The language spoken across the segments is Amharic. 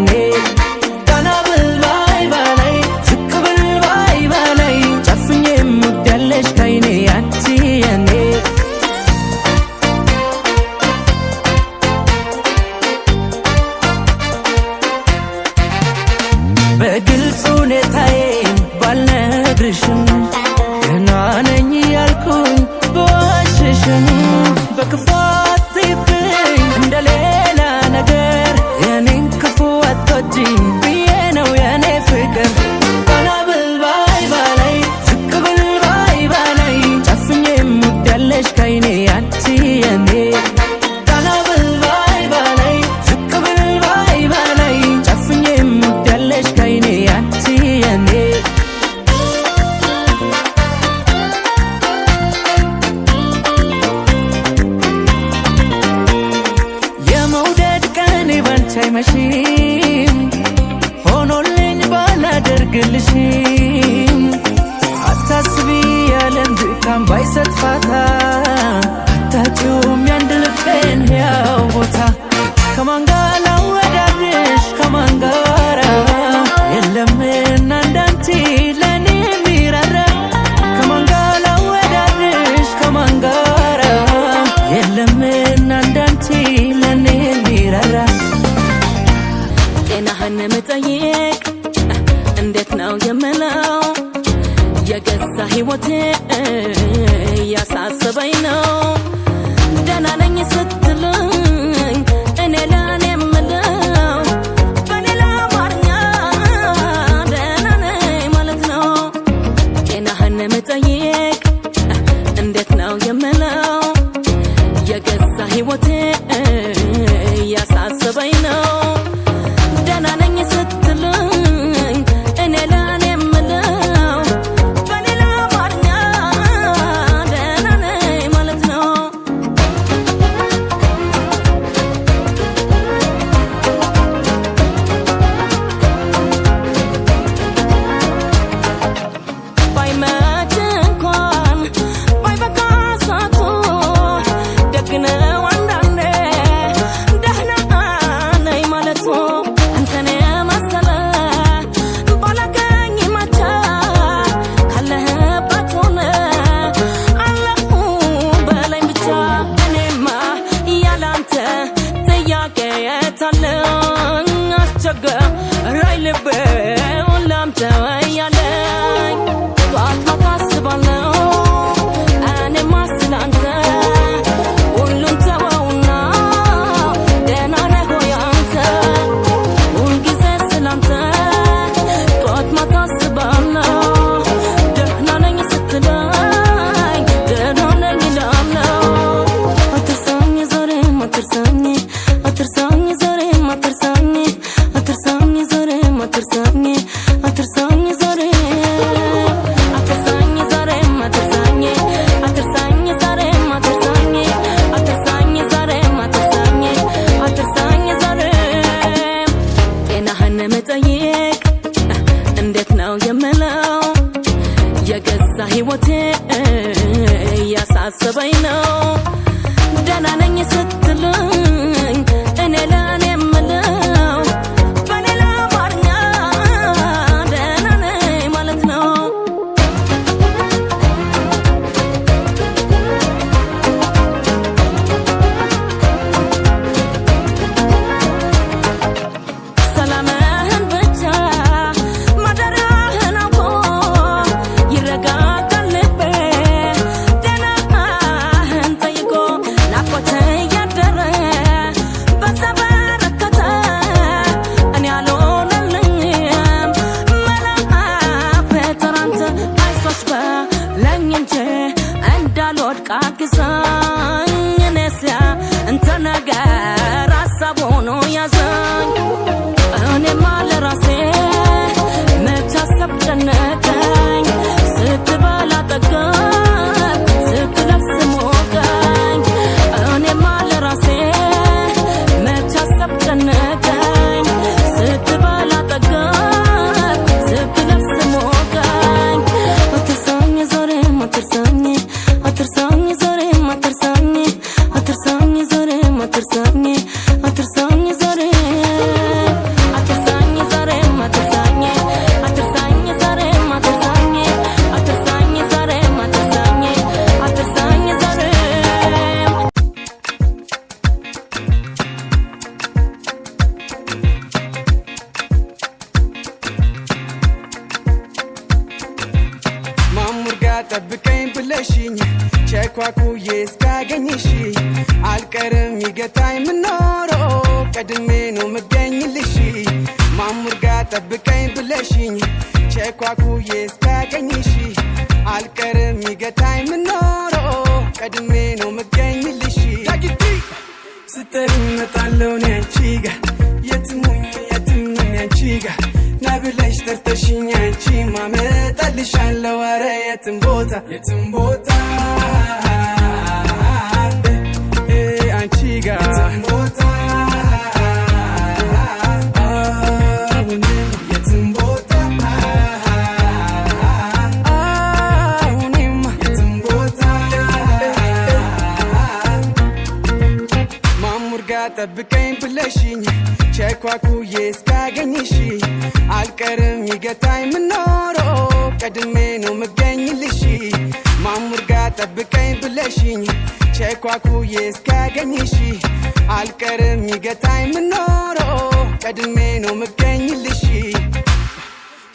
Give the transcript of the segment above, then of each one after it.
ያኔ ቀናብል ባይ ባላይ ዝቅብል ባይ ባላይ ጨፍኜ ሙዳለሽ ካይኔ አንቺ ያኔ በግልጽ ሁኔታዬን ባልነግርሽም ገና ነኝ ያልኩኝ በዋሽሽም በክፉ አትይብኝ እንደሌላ ነገር የኔን ክፉ አትወጂኝ ብዬ ነው የኔ ፍቅር ቀናብል ባይ ባላይ ዝቅብል ባይ ባላይ ጨፍኜ ሙዳለሽ ካይኔ አንቺ የኔ ቀናብል ባይ ባላይ ዝቅብል ባይ ባላይ ጨፍኜ ሙዳለሽ ካይኔ አንቺ የኔ የመውደድ ቀኔ ባንቺ አይመሽም ሆኖልኝ ባላደርግልሽም አታስቢ ያለም ድካም ባይሰጥ ፋታ አታጪውም ያንድ ልቤን ሕያው ቦታ ከማን ጋር ላወዳድርሽ ከማን ጋራ የለምና እንዳንቺ ለኔ የሚራራ ከማን ጋር ላወዳድርሽ ከማን ጋራ የለምና እንዳንቺ ለኔ የሚራራ ጤናህን መጠየቅ እንዴት ነው የምለው የገዛ ሕይወቴ ያሳሰበኝ ነው ደህና ነኝ ስትልኝ እኔ ለኔ የምለው በሌላ አማርኛ ደህና ነኝ ማለት ነው ጤናህን መጠየቅ እንዴት ነው የምለው የገዛ ሕይወቴ ያሳሰበኝ ነው ደህና ነኝ ስትልኝ እኔ ለኔ የምለው በሌላ አማርኛ ደህና ነኝ ማለት ነው ባይመች እንኳን ባይበቃ ሰዓቱ ደግ ነው አንዳንዴ ደህና ነኝ ማለቱ አንተን የመሰለ ባላገኝ መቻ ካለህበት ሆነ አለሁ በለኝ ብቻ እኔማ ያላንተ ጥያቄ የታለኝ አስቸገረኝ ልቤ ሁላም ተወያለኝ ጠዋት ማታ አስባለሁ እኔማ ስላንተ ሁሉን ተወውና ደህና ነህ ሆይ አንተ ሁልጊዜ ስላንተ ጠዋት ማታ አስባለሁ ደህና ነኝ ስትለኝ ደህና ነኝ እላለሁ አትርሳኝ ዛሬም አትርሳኝ አትርሳኝ ዛሬም አትርሳኝ አትርሳኝ ዛሬም አትርሳኝ አትርሳኝ ዛሬም አትርሳኝ ዛሬም አትርሳኝ አትርሳኝ ዛሬም አትርሳኝ አትርሳኝ ዛሬም አትርሳኝ አትርሳኝ ዛሬም ጤናህን መጠየቅ እንዴት ነው የምለው የገዛ ሕይወቴ ያሳሰበኝ ነው ደህና ነኝ ስትልኝ እኔ ለኔ የምለው በሌላ አማርኛ ደህና ነኝ ማለት ነው ሰላምህን ብቻ ማደሪያህን አውቆ ይረጋጋል ልቤ ደህናህን ጠይቆ ናፍቆት እያደረ በዛ በረከተ እኔ አልሆነልኝም መላፈጠር አንተ አይዞሽ በለኝ እንጂ እንዳልወድቅ አግዘኝ እኔስ ያንተ ነገር ሀሳብ ሆኖ ያዘኝ እኔማ ለራሴ መች አሰብ ጨነቀኝ ስትበላ ጠገብኩ ስትለብስ ሞቀኝ እኔማ ለራሴ መች አሰብ ጨነቀኝ ስትበላ ጠገብኩ ስትለብስ ሞቀኝ አትርሳኝ ዛሬም አትርሳኝ አትርሳኝ ዛሬም ብለሽኝ ቸኳኩዬ እስካገኝሽ አልቀርም ይገታኝ ምኖረው ቀድሜ ነው ምገኝልሽ ማሙር ጋር ጠብቀኝ ብለሽኝ ቸኳኩዬ እስካገኝሽ አልቀርም ይገታኝ ምኖረው ቀድሜ ነው ምገኝልሽ ዳጊቲ ስትጠሪኝ እመጣለሁ እኔ አንቺ ጋር የትም አንቺ ጋር ና ብለሽ ጠርተሽኝ አንቺ ማመጣልሻለሁ ኧረ የትም ቦታ አንቺ ጋር የትም ቦታ የትም ቦታ የትም ቦታ ማሙር ጋር ጠብቀኝ ብለሽኝ ቸኳኩዬ እስካገኝሽ አልቀርም ይገታኝ ምኖረው ቀድሜ ነው ምገኝልሽ ማሙር ጋር ጠብቀኝ ብለሽኝ ቸኳኩዬ እስካገኝሽ አልቀርም ይገታኝ ምኖረው ቀድሜ ነው ምገኝልሽ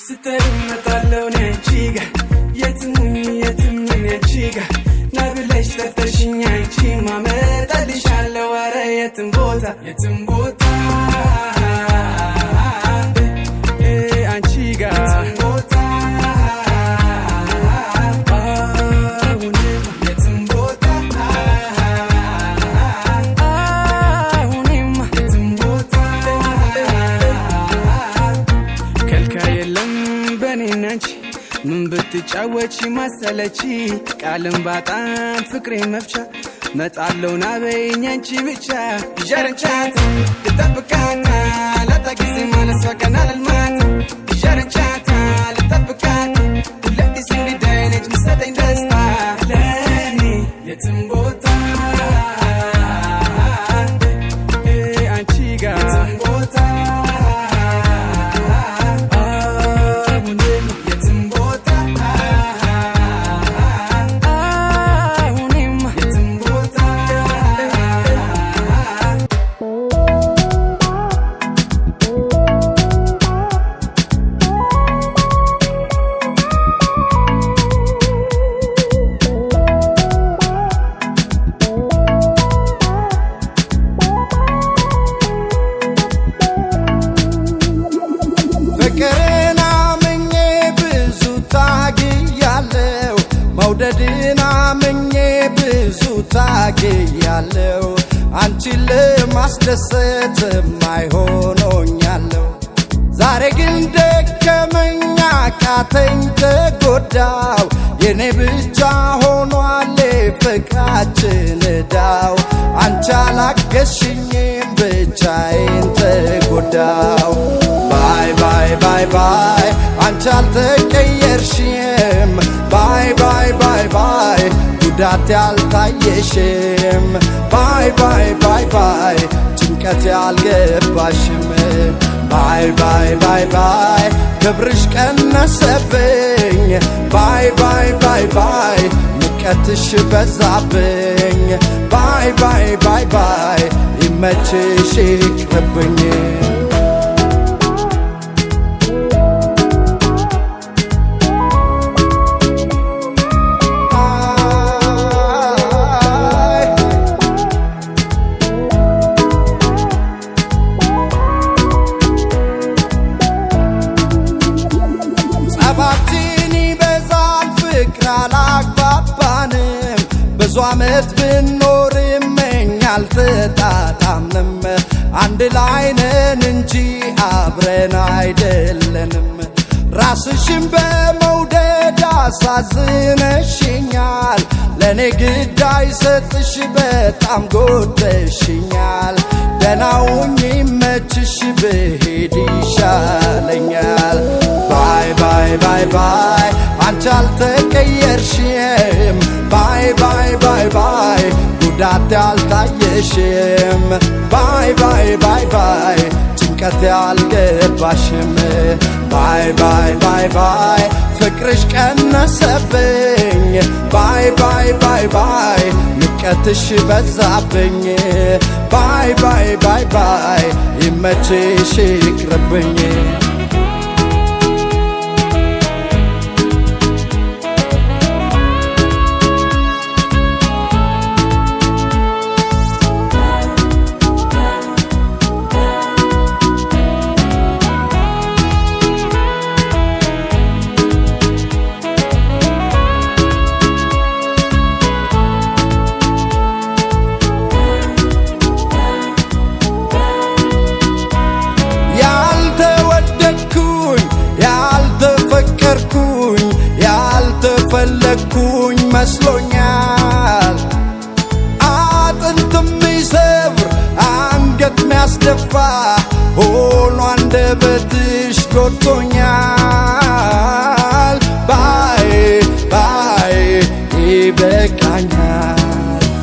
ስትጠሪኝ እመጣለሁ እኔ አንቺ ጋር የትም አንቺ ጋር ና ብለሽ ጠርተሽኝ አንቺ ማመጣልሻለሁ ኧረ የትም ቦታ አንቺ ጋር የትም ቦታ የትም ቦታ የትም ቦታ ከልካይ የለም በኔና አንቺ ምን ብትጫወቺ ማሰለቺ ቃልም ባጣም ፍቅሬ መፍቻ መጣለው ናበይኝ አንቺ ብቻ ይዣርንቻት ልጠብቃት ለጠጊዜ ማለሷ ቀና ልልማት ይዣርንቻት ልጠብቃት ሁለጊዜ እንግዳይ ነች ምሰጠኝ ደስታ ለኔ የትም ቦታ አንቺ ጋር የትም ቦታ የትም ቦታ የትም ቦታ ፍቅርን አምኜ ብዙ ታግያለሁ መውደድን አምኜ ብዙ ታግያለሁ አንቺን ለማስደሰት ማይሆኖኛለሁ ዛሬ ግን ደከመኝ አቃተኝ ተጎዳው የኔ ብቻ ሆኗል ፍቅራችን ዕዳው አንቺ አላገዝሽኝም ብቻዬን ተጎዳው ባይ ባይ ባይ ባይ አንቺ አልተቀየርሽም ባይ ባይ ባይ ባይ ጉዳት ያልታየሽም ባይ ባይ ባይ ባይ ጭንቀት ያልገባሽም ባይ ባይ ባይ ባይ ክብርሽ ቀነሰብኝ ባይ ባይ ባይ ባይ ሙቀትሽ በዛብኝ ባይ ባይ ባይ ባይ ይመችሽ ይቅርብኝ ጸባችን ይበዛል ፍቅር አላግባባንም ብዙ ዓመት ብንኖርም እኛ አልተጣጣምንም አንድ ላይ ነን እንጂ አብረን አይደለንም ራስሽን በመውደድ አሳዝነሽኛል ለኔ ግድ አይሰጥሽ በጣም ጎድተሽኛል ደናውኝ ይመችሽ ብሄድ ይሻለኛል ባይ ባይ ባይ ባይ አንቺ አልተቀየርሽም ባይ ባይ ባይ ባይ ጉዳት ያልታየሽም ባይ ባይ ባይ ባይ ጭንቀት ያልገባሽም ባይ ባይ ባይ ባይ ፍቅርሽ ቀነሰብኝ ባይ ባይ ባይ ባይ ንቀትሽ በዛብኝ ባይ ባይ ባይ ባይ ይመችሽ ይቅርብኝ የፈለግኩኝ መስሎኛል አጥንትም ይሰብር አንገት ሚያስደፋ ሆኖ አንደበትሽ ጎድቶኛል ባይ ባይ ይበቃኛል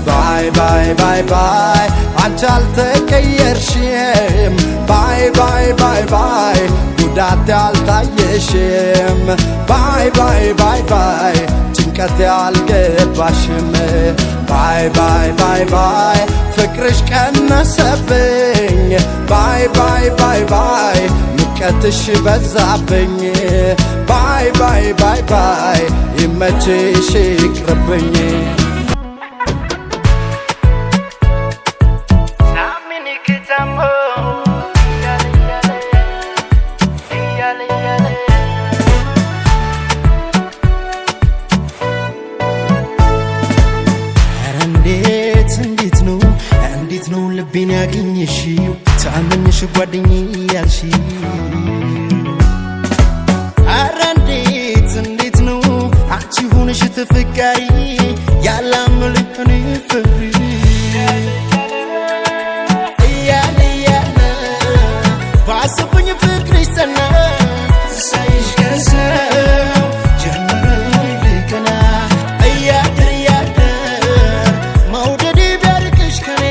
ባይ ባይ ባይ ባይ አንቺ አልተቀየርሽም ባይ ባይ ባይ ባይ ጉዳት ያልታየሽም ባይ ባይ ባይ ባይ ጭንቀት ያልገባሽም ባይ ባይ ባይ ባይ ፍቅርሽ ቀነሰብኝ ባይ ባይ ባይ ባይ ምቀትሽ በዛብኝ ባይ ባይ ባይ ባይ ይመችሽ ይቅርብኝ እንዴት ነው ልቤን ያገኘሽው ታመንሽ ጓደኛዬ ያልሽ አረ እንዴት ነው አንቺ ሆነሽ ተፈቃሪ ያላመልከኝ ፍቅር ያለ ባሰብኝ ፍቅርሽ ሰና ሳይሽ ከሰው ጀመረልከና መውደዴ ቢያርቅሽ ከኔ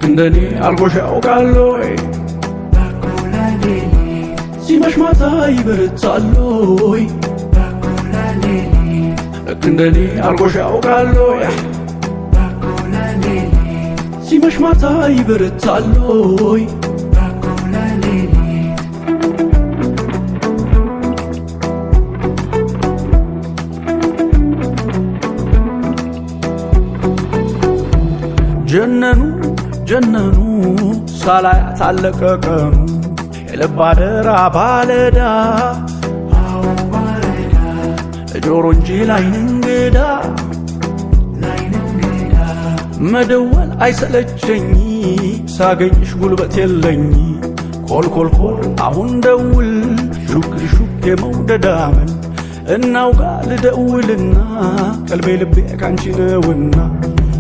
እንደኔ አልጎሽ ያውቃለይ ሲመሽ ማታ ይበረታለይ እንደኔ አልጎሽ ያውቃለይ ሲመሽ ማታ ይበረታለይ ጀነኑ ሳላያት አለቀ ቀኑ የልብ አደራ ባለዳ ጆሮ እንጂ ላይን እንግዳ መደወል አይሰለቸኝም ሳገኝሽ ጉልበት የለኝ ኮልኮልኮል አሁን ደውል ሹክ ሹክ የመውደድ አመል እናውጋ ልደውልና ቀልቤ ልቤ ካንቺ ነውና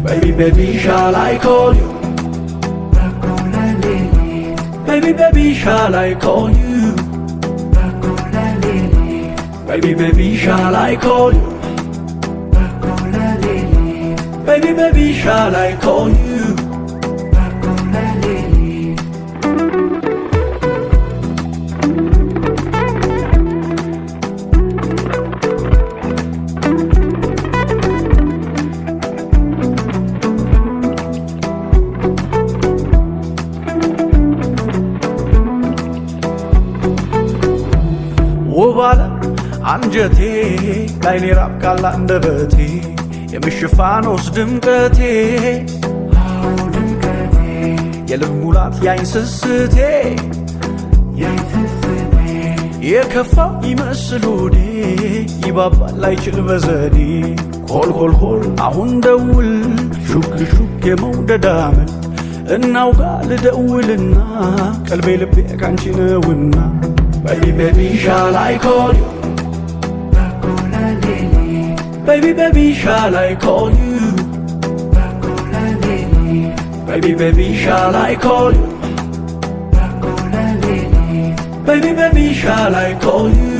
Baby baby shall I call you Baby baby shall I call you Baby baby shall I call you Baby baby shall I call you ውባለ አንጀቴ ላይኔ ራብ ካላ እንደበቴ የምሽፋኖስ ድምቀቴ የልብ ሙላት ያይን ስስቴ የከፋው ይመስል ሆዴ ይባባል ላይችል በዘዴ ኮልኮልኮል አሁን ደውል ሹክ ሹክ የመውደድ አመል እናውጋ ልደውልና ቀልቤ ልቤ ካንቺ ነውና Baby, baby, shall I call you? Baby, baby, shall I call you? Baby, baby, shall I call you? Baby, baby, shall I call you?